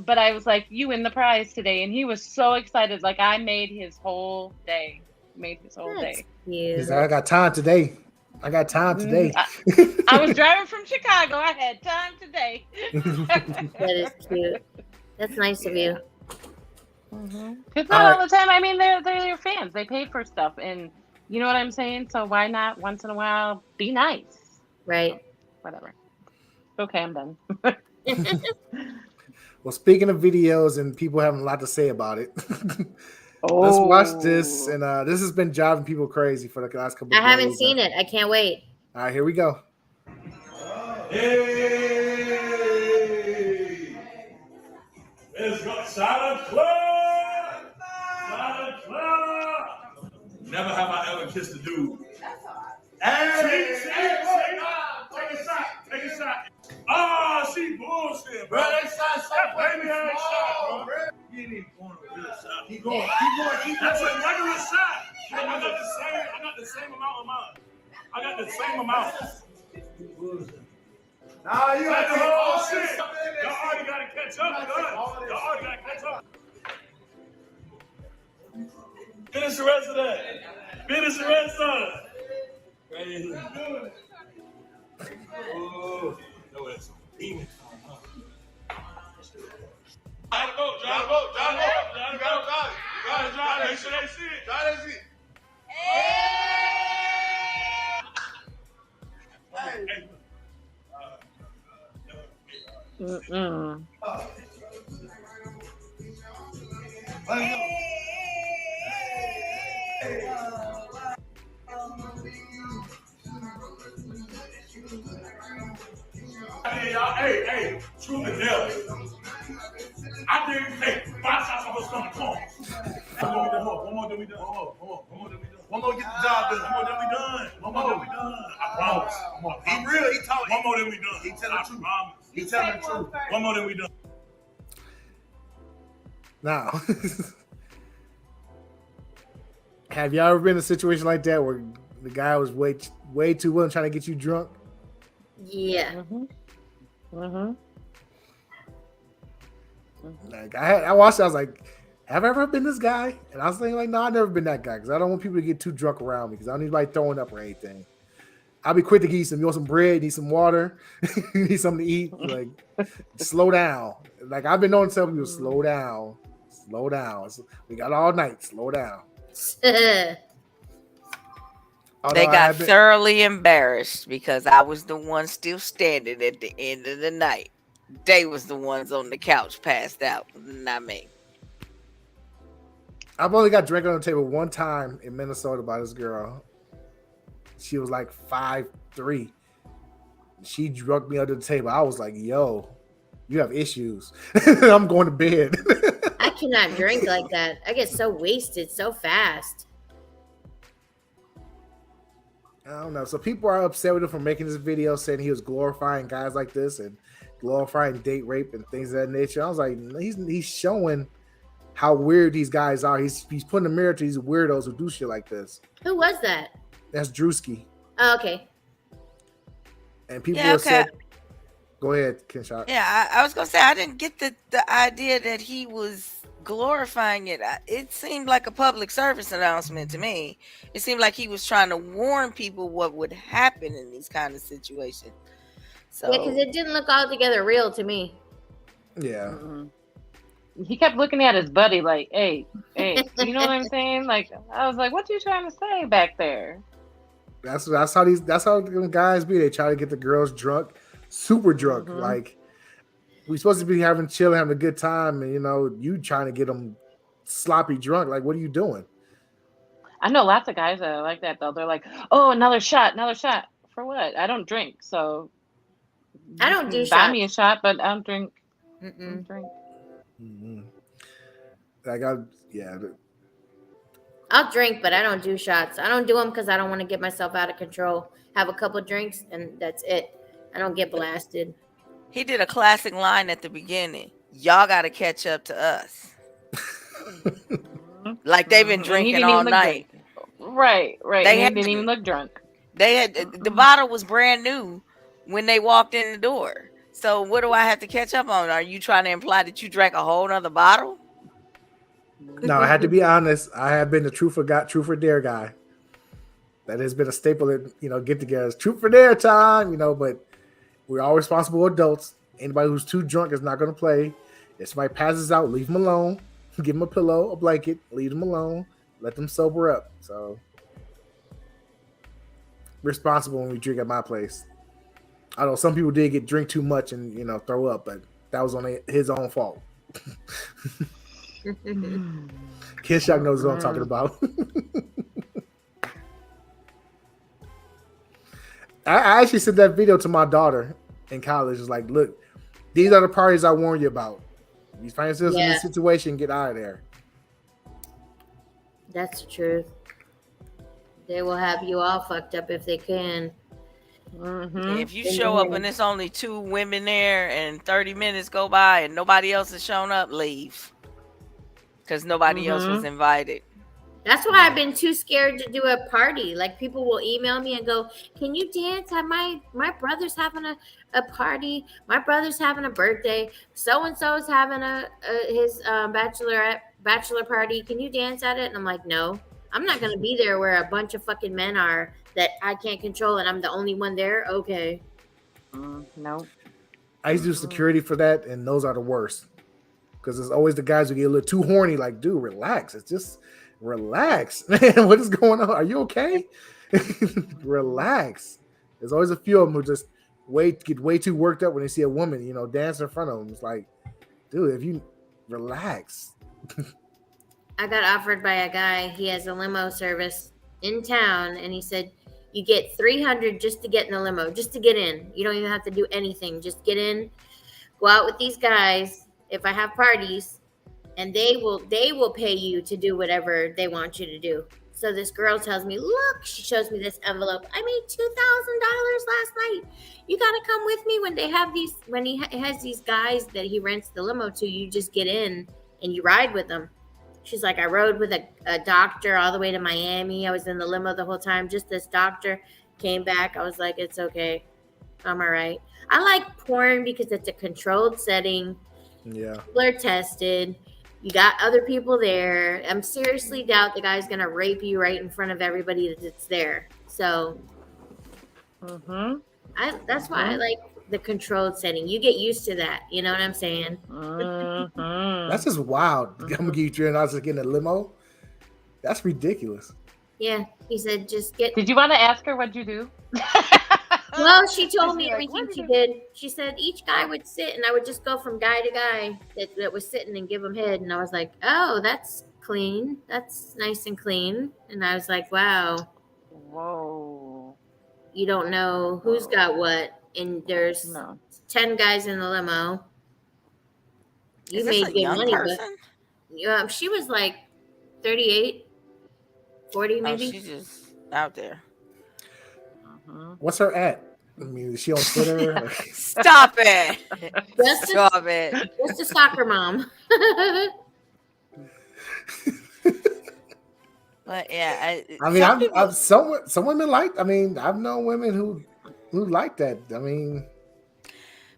But I was like, you win the prize today. And he was so excited. Like, I made his whole day. Cute. I got time today. I was driving from Chicago. I had time today. That is cute. That's nice of you. It's not all the time. I mean, they're your fans. They pay for stuff, and you know what I'm saying. So why not once in a while be nice? Right. Whatever. Okay, I'm done. Well, speaking of videos and people having a lot to say about it, let's watch this. And this has been driving people crazy for the last couple of days. I haven't seen it. I can't wait. All right, here we go. Hey! Let's go. Silent Club! Silent Club! Never have I ever kissed a dude. Hey! Take a shot. Oh, she bullshit, bro. That baby ain't shot, bro. He ain't even going with a real shot. He going. That's a regular shot. I got the same amount of mine. Nah, you got the whole shit. Y'all already got to catch up, Finish the rest of that. Crazy. Oh, no, that's demon. Drive the boat. Drive the boat. Drive the boat. Drive the boat. You gotta drive it. You gotta drive it. Make sure they see it. Drive that shit. Hey, truth and dare. I think, hey, 5 shots on her stomach. Come on. One more, then we done. One more, get the job done. One more, then we done. I promise. He real, he talking. One more, then we done. He telling the truth. He telling the truth. One more, then we done. Now, have y'all ever been in a situation like that where the guy was way too willing trying to get you drunk? Yeah. Like I watched it, I was like, have I ever been this guy? And I was thinking like, no, I've never been that guy because I don't want people to get too drunk around me because I don't need anybody throwing up or anything. I'll be quick to give you some. You want some bread? Need some water? You need something to eat? Like, slow down. Like I've been known to tell people, slow down. So we got all night. Slow down. They got thoroughly embarrassed because I was the one still standing at the end of the night. They was the ones on the couch passed out, not me. I've only got drink on the table one time in Minnesota by this girl. She was like 5'3". She drugged me under the table. I was like, yo, you have issues. I'm going to bed. I cannot drink like that. I get so wasted so fast. I don't know. So people are upset with him for making this video saying he was glorifying guys like this and glorifying date rape and things of that nature. I was like, he's showing how weird these guys are. He's putting a mirror to these weirdos who do shit like this. Who was that? That's Drewski. Oh, okay. And people are upset. Go ahead, Kinshok. Yeah, I was gonna say I didn't get the idea that he was glorifying it. It seemed like a public service announcement to me. It seemed like he was trying to warn people what would happen in these kind of situations. So Yeah, because it didn't look altogether real to me. Yeah. He kept looking at his buddy like, hey, you know what I'm saying? Like, I was like, what you trying to say back there? That's how them guys be. They try to get the girls drunk, super drunk. Like, we supposed to be having chill, having a good time, and you trying to get them sloppy drunk. Like, what are you doing? I know lots of guys that are like that though. They're like, oh, another shot for what? I don't drink, so I don't do buy shots. me a shot, but I don't drink. I don't drink. I'll drink, but I don't do shots. I don't do them because I don't want to get myself out of control. Have a couple drinks, and that's it. I don't get blasted. he did a classic line at the beginning. Y'all got to catch up to us. Like they've been drinking all night. Right. They didn't even look drunk. They had the bottle was brand new when they walked in the door. So what do I have to catch up on? Are you trying to imply that you drank a whole nother bottle? No, I had to be honest. I have been the truth or dare guy. That has been a staple at get-togethers. Truth or dare time, but we're all responsible adults. Anybody who's too drunk is not going to play. If somebody passes out, leave them alone. Give them a pillow, a blanket, leave them alone. Let them sober up. So responsible when we drink at my place. I know some people did drink too much and throw up, but that was on his own fault. Kinshok knows what I'm talking about. I actually sent that video to my daughter in college. It's like, look, these are the parties I warned you about. You find yourself in this situation, get out of there. That's the truth. They will have you all fucked up if they can. If you show up and there's only 2 women there and 30 minutes go by and nobody else has shown up, leave. Because nobody else was invited. That's why I've been too scared to do a party. Like, people will email me and go, can you dance? My brother's having a party. My brother's having a birthday. So-and-so is having his bachelor party. Can you dance at it? And I'm like, no. I'm not going to be there where a bunch of fucking men are that I can't control and I'm the only one there. Okay. No. I used to do security for that, and those are the worst. because there's always the guys who get a little too horny. Like, dude, relax. It's just relax, man. What is going on? Are you okay? Relax. There's always a few of them who just get way too worked up when they see a woman, dance in front of them. It's like, dude, if you relax. I got offered by a guy. He has a limo service in town, and he said you get $300 just to get in the limo, just to get in. You don't even have to do anything. Just get in, go out with these guys. If I have parties, and they will pay you to do whatever they want you to do. So this girl tells me, look, she shows me this envelope. I made $2,000 last night. You got to come with me when he has these guys that he rents the limo to. You just get in and you ride with them. She's like, I rode with a doctor all the way to Miami. I was in the limo the whole time. Just this doctor came back. I was like, it's okay. I'm all right. I like porn because it's a controlled setting. Yeah. People are tested. You got other people there. I'm seriously doubt the guy's going to rape you right in front of everybody that's there. So that's why I like the controlled setting. You get used to that. You know what I'm saying? That's just wild. I'm going to give you $300 to get in a limo. That's ridiculous. Yeah. He said, just get. Did you want to ask her what'd you do? Well, she told me everything she did. She said each guy would sit, and I would just go from guy to guy that was sitting and give him head. And I was like, oh, that's clean. That's nice and clean. And I was like, wow. Whoa. You don't know who's got what. And there's 10 guys in the limo. You made good money, but she was like 38, 40 maybe. She's just out there. What's her at? I mean, is she on Twitter? Stop it. Stop it. Just a soccer mom. But yeah, I mean, some women like. I mean, I've known women who like that. I mean,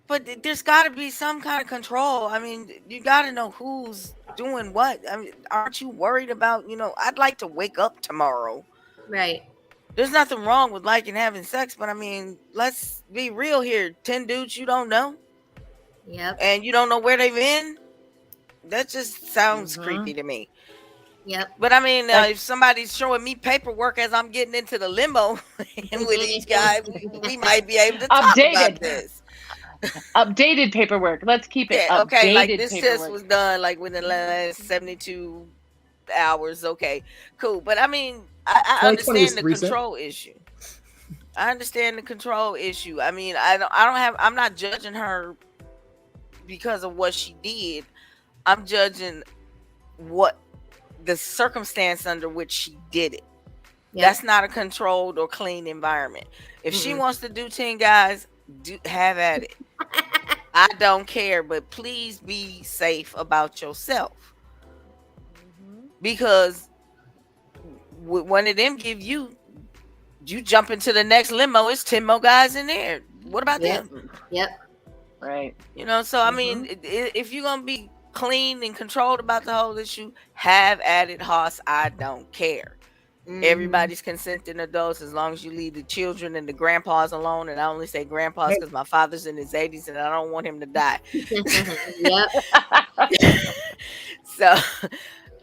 but there's got to be some kind of control. I mean, you got to know who's doing what. I mean, aren't you worried about? I'd like to wake up tomorrow. Right. There's nothing wrong with liking having sex, but I mean, let's be real here. 10 dudes you don't know. Yep. And you don't know where they've been. That just sounds creepy to me. Yep. But I mean, if somebody's showing me paperwork as I'm getting into the limo and with each guy, we might be able to talk about this. Updated paperwork. Let's keep it updated. Okay, like this test was done like within the last 72 hours. Okay, cool. But I mean, I understand the control issue. I understand the control issue. I mean, I'm not judging her because of what she did. I'm judging what the circumstance under which she did it. Yep. That's not a controlled or clean environment. If she wants to do 10 guys, have at it. I don't care, but please be safe about yourself. Because one of them give you jump into the next limo, it's 10 more guys in there. What about them? Yep. Right. So I mean, if you're gonna be clean and controlled about the whole issue, have at it, Hoss. I don't care. Everybody's consenting adults as long as you leave the children and the grandpas alone. And I only say grandpas because my father's in his 80s and I don't want him to die. Yep. So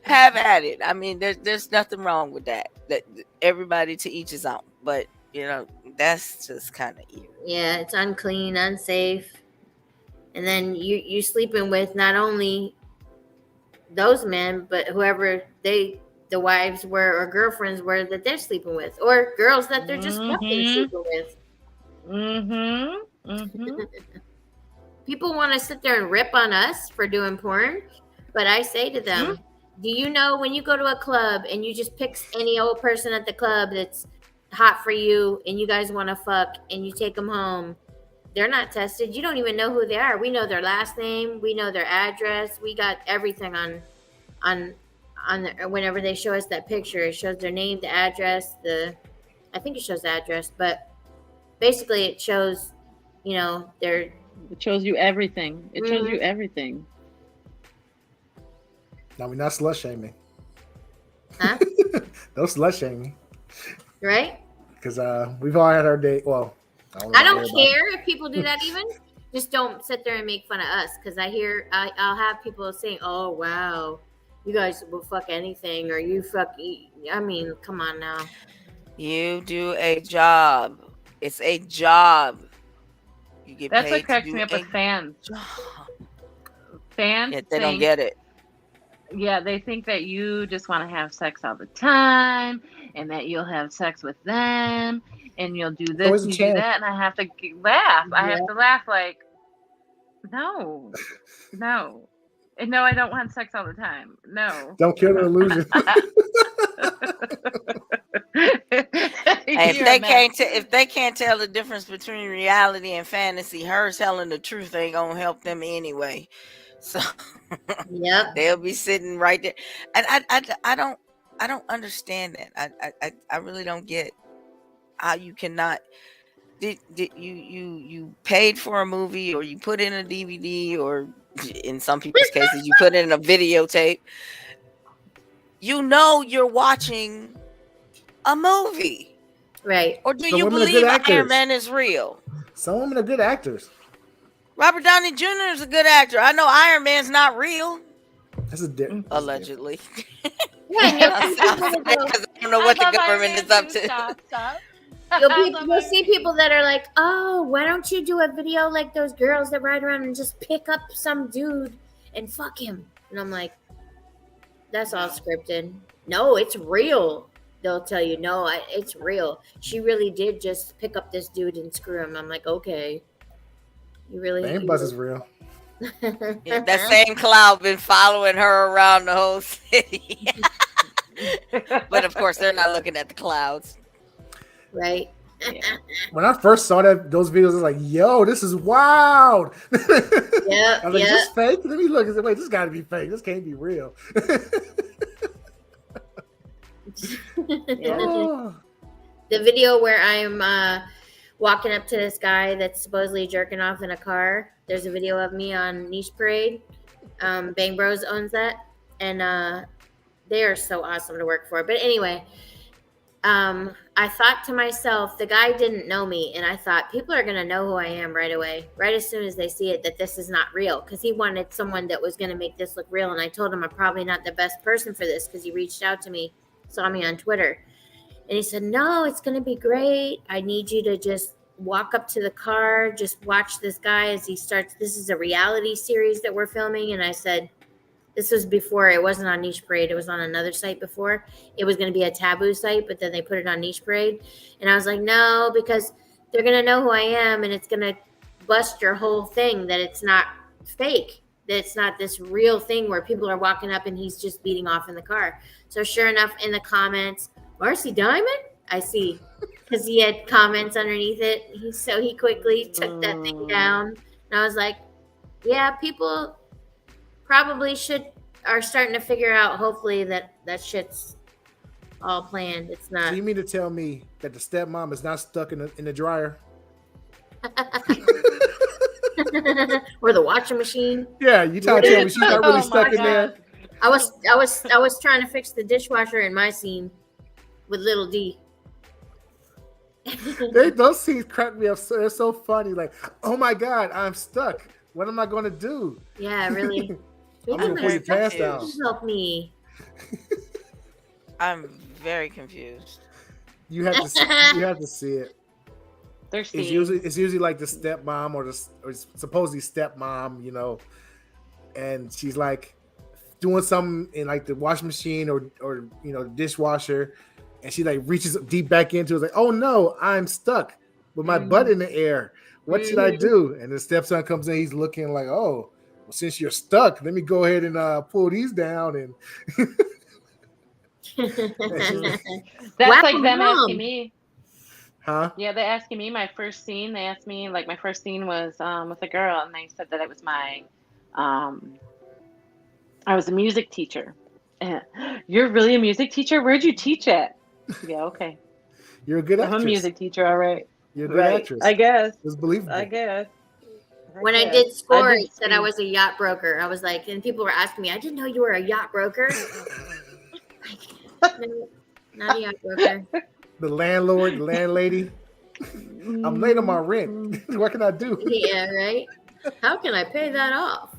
have at it. I mean, there's nothing wrong with that. That everybody to each his own. But that's just kind of eerie. Yeah, it's unclean, unsafe. And then you sleeping with not only those men, but whoever the wives were or girlfriends were that they're sleeping with, or girls that they're just fucking sleeping with. People want to sit there and rip on us for doing porn, but I say to them, do you know when you go to a club and you just pick any old person at the club that's hot for you and you guys want to fuck and you take them home, they're not tested. You don't even know who they are. We know their last name. We know their address. We got everything on whenever they show us that picture. It shows their name, the address, I think it shows the address, but basically it shows, it shows you everything. It shows you everything. Now we're not slut shaming. Huh? No slut shaming. Right? Because we've all had our date. Well, I don't care if people do that even. Just don't sit there and make fun of us, because I'll have people saying, "Oh wow, you guys will fuck anything," or "You fuck." I mean, come on now. You do a job. It's a job. You get That's what paid to cracks do me up a with fans. job. Fans Yet they don't think, get it. yeah, they think that you just want to have sex all the time, and that you'll have sex with them, and you'll do this always a and you do chance. that, and I have to laugh. I Yeah. have to laugh like, no, and no, I don't want sex all the time. No. Don't kill the illusion. Hey, You're a mess. if they can't tell the difference between reality and fantasy, her telling the truth ain't gonna help them anyway. So Yep. they'll be sitting right there, and I don't understand that. I really don't get how you cannot. Did you paid for a movie, or you put in a DVD, or in some people's cases you put in a videotape. You know you're watching a movie. Right. Or do Some you women are good believe actors. Iron Man is real? Some women are good actors. Robert Downey Jr. is a good actor. I know Iron Man's not real, That's a different. allegedly. Yeah, and I don't know what the love Iron government Man is up too. to. Stop. you'll see people that are like, "Oh, why don't you do a video like those girls that ride around and just pick up some dude and fuck him?" And I'm like, "That's all scripted." No, it's real. They'll tell you, "No, it's real. She really did just pick up this dude and screw him." I'm like, "Okay, you really." Bang Bus is real. Yeah, that same cloud been following her around the whole city. But of course, they're not looking at the clouds. Right. When I first saw those videos, I was like, "Yo, this is wild." Yeah, I was like, yeah. "This fake?" Let me look. I said, "Wait, this got to be fake. This can't be real." Oh. The video where I'm walking up to this guy that's supposedly jerking off in a car. There's a video of me on Niche Parade. Bang Bros owns that, and they are so awesome to work for. But anyway, I thought to myself, the guy didn't know me, and I thought people are going to know who I am right away, right as soon as they see it, that this is not real, because he wanted someone that was going to make this look real. And I told him I'm probably not the best person for this, because he reached out to me, saw me on Twitter, and he said, "No, it's going to be great. I need you to just walk up to the car, just watch this guy as he starts. This is a reality series that we're filming." And I said, this was before, it wasn't on Niche Parade. It was on another site before. It was going to be a taboo site, but then they put it on Niche Parade. And I was like, no, because they're going to know who I am, and it's going to bust your whole thing that it's not fake, that it's not this real thing where people are walking up and he's just beating off in the car. So sure enough, in the comments, "Marcy Diamond?" I see, because he had comments underneath it. He quickly took that thing down. And I was like, yeah, people probably are starting to figure out, hopefully, that shit's all planned. It's not. So you mean to tell me that the stepmom is not stuck in the dryer? Or the washing machine. Yeah, you trying to tell me she's not really Oh stuck my in there? I was trying to fix the dishwasher in my scene with little D. Those scenes crack me up. They're so funny. Like, oh my God, I'm stuck. What am I going to do? Yeah, really. I'm going to pull your pants down. confused. Help me. I'm very confused. You have to see it. They're It's seeing. usually like the stepmom or supposedly stepmom, and she's like doing something in like the washing machine or the dishwasher, and she like reaches deep back into it, like, oh no, I'm stuck with my butt in the air. What should I do? And the stepson comes in, he's looking like, oh, well, since you're stuck, let me go ahead and pull these down. And That's like them asking me. huh? Yeah, they're asking me my first scene. They asked me, like, my first scene was with a girl, and they said that it was my, I was a music teacher. You're really a music teacher? Where'd you teach at? Yeah, okay. You're a good I'm actress. a music teacher, all right. You're a good Right. actress. I guess. It's believable. I guess. When I did score, it said I was a yacht broker. I was like, and people were asking me, I didn't know you were a yacht broker. No, not a yacht broker. The landlord, the landlady. I'm late on my rent. What can I do? Yeah, right. How can I pay that off?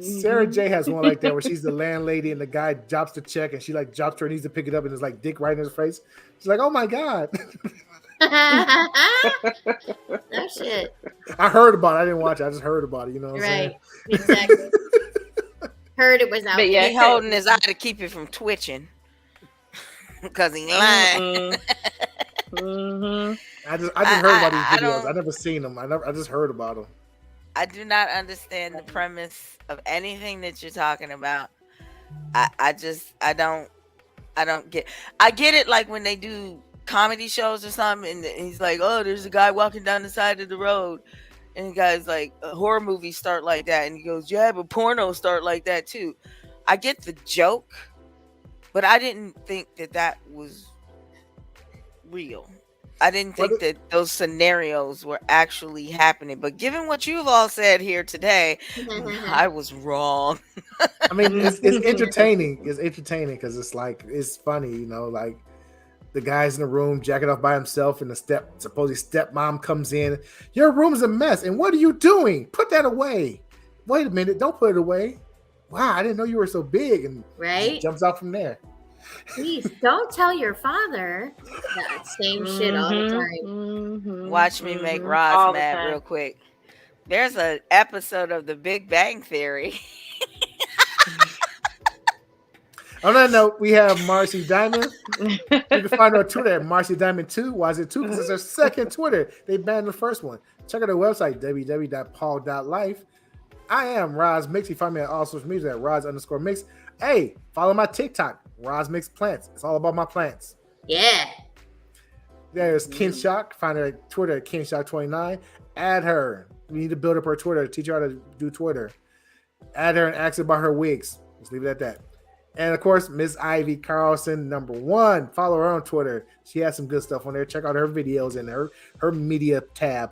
Sarah J has one like that where she's the landlady and the guy drops the check and she like drops her knees to pick it up and it's like dick right in his face. She's like, oh my God. No shit. I heard about it. I didn't watch it. I just heard about it. You know what I'm Right. saying? Exactly. Heard it was out. But yeah, He holding his eye to keep it from twitching because he lying. I just heard about these I videos. don't- I never seen them. I just heard about them. I do not understand the premise of anything that you're talking about. I don't get. I get it like when they do comedy shows or something, and he's like, "Oh, there's a guy walking down the side of the road," and the guy's like, "Horror movies start like that," and he goes, "Yeah, but pornos start like that too." I get the joke, but I didn't think that was real. I didn't think that those scenarios were actually happening. But given what you've all said here today, I was wrong. I mean, it's entertaining. It's entertaining because it's like it's funny, you know. Like the guy's in the room jacking off by himself, and the supposedly stepmom comes in. Your room's a mess, and what are you doing? Put that away. Wait a minute, don't put it away. Wow, I didn't know you were so big, and Right? jumps out from there. Please don't tell your father that same shit all the time. Watch me make All Ras the mad time. real quick. There's an episode of The Big Bang Theory. On that note, we have Marcy Diamond. You can find her on Twitter at Marcy Diamond 2. Why is it 2? Because it's her second Twitter. They banned the first one. Check out their website, www.paul.life. I am Ras Mixx. You find me on all social media at Ras_Mixx. Hey, follow my TikTok, Ras Mixx Plants. It's all about my plants. Yeah. There's Kinshok. Find her at Twitter at Kinshok29. Add her. We need to build up her Twitter. Teach her how to do Twitter. Add her and ask her about her wigs. Let's leave it at that. And of course, Miss Ivy Carlson, #1. Follow her on Twitter. She has some good stuff on there. Check out her videos and her media tab.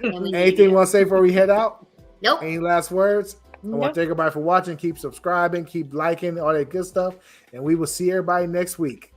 Anything you want to say before we head out? Nope. Any last words? I want Nope. to thank everybody for watching. Keep subscribing, keep liking, all that good stuff. And we will see everybody next week.